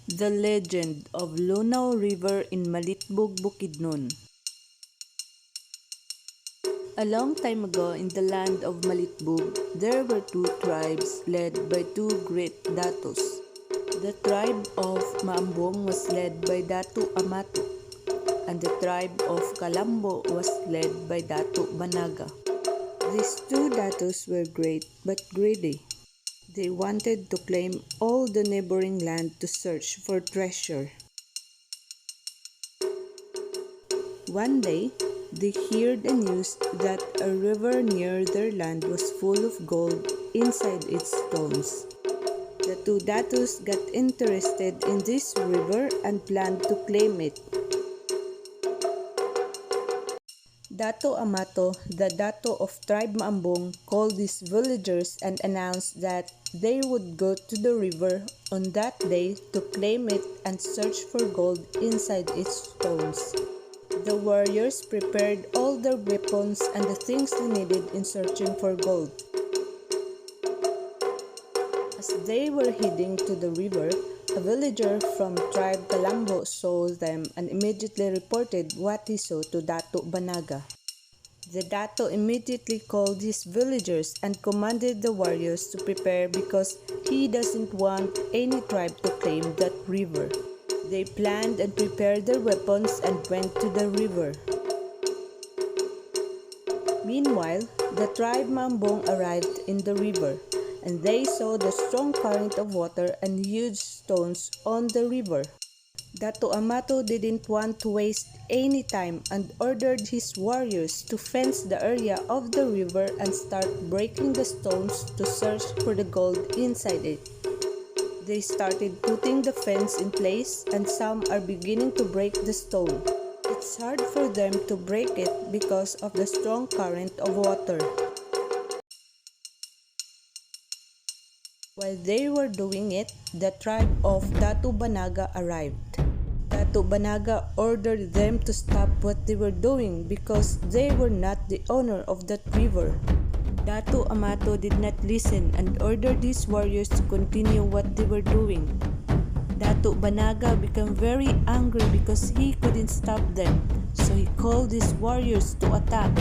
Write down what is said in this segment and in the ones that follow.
The legend of Lunao River in Malitbog, Bukidnon. A long time ago in the land of Malitbog, there were two tribes led by two great datos. The tribe of Maambong was led by Datu Amato, and the tribe of Kalambo was led by Datu Banaga. These two datos were great but greedy. They wanted to claim all the neighboring land to search for treasure. One day, they heard the news that a river near their land was full of gold inside its stones. The two datos got interested in this river and planned to claim it. Dato Amato, the dato of tribe Maambong, called his villagers and announced that they would go to the river on that day to claim it and search for gold inside its stones. The warriors prepared all their weapons and the things they needed in searching for gold. As they were heading to the river, a villager from tribe Kalambo saw them and immediately reported what he saw to Dato Banaga. The Dato immediately called his villagers and commanded the warriors to prepare because he doesn't want any tribe to claim that river. They planned and prepared their weapons and went to the river. Meanwhile, the tribe Mambong arrived in the river, and they saw the strong current of water and huge stones on the river. Dato Amato didn't want to waste any time and ordered his warriors to fence the area of the river and start breaking the stones to search for the gold inside it. They started putting the fence in place and some are beginning to break the stone. It's hard for them to break it because of the strong current of water. While they were doing it, the tribe of Datu Banaga arrived. Datu Banaga ordered them to stop what they were doing because they were not the owner of that river. Datu Amato did not listen and ordered his warriors to continue what they were doing. Datu Banaga became very angry because he couldn't stop them, so he called his warriors to attack.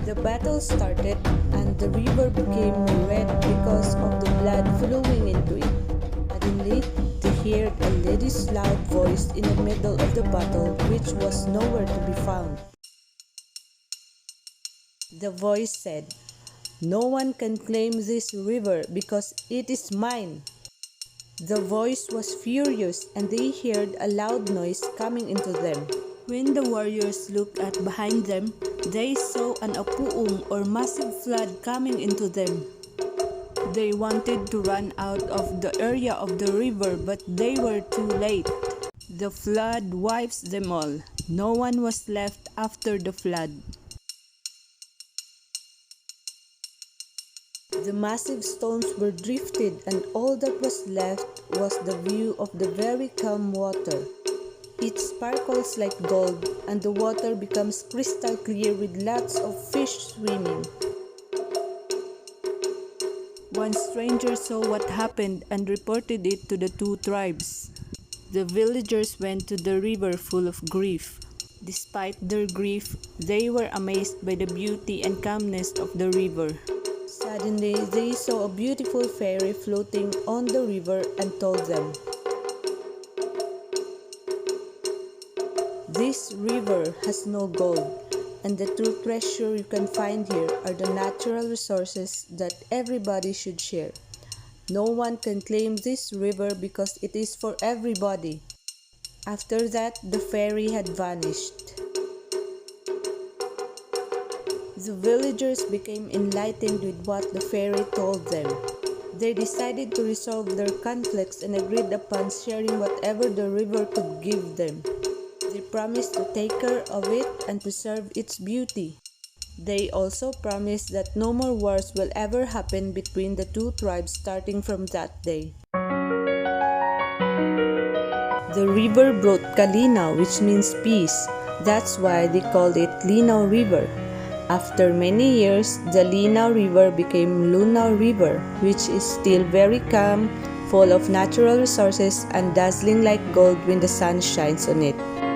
The battle started and the river became red because of the blood flowing into it. Suddenly, they heard a lady's loud voice in the middle of the battle which was nowhere to be found. The voice said, "No one can claim this river because it is mine." The voice was furious and they heard a loud noise coming into them. When the warriors looked at behind them, they saw an apuung or massive flood coming into them. They wanted to run out of the area of the river but they were too late. The flood wipes them all. No one was left after the flood. The massive stones were drifted and all that was left was the view of the very calm water. It sparkles like gold and the water becomes crystal clear with lots of fish swimming. One stranger saw what happened and reported it to the two tribes. The villagers went to the river full of grief. Despite their grief, they were amazed by the beauty and calmness of the river. Suddenly, they saw a beautiful fairy floating on the river and told them, "This river has no gold, and the true treasure you can find here are the natural resources that everybody should share. No one can claim this river because it is for everybody." After that, the fairy had vanished. The villagers became enlightened with what the fairy told them. They decided to resolve their conflicts and agreed upon sharing whatever the river could give them. They promised to take care of it and preserve its beauty. They also promised that no more wars will ever happen between the two tribes starting from that day. The river brought Kalinaw, which means peace. That's why they called it Lunao River. After many years, the Lunao River became Lunao River, which is still very calm, full of natural resources and dazzling like gold when the sun shines on it.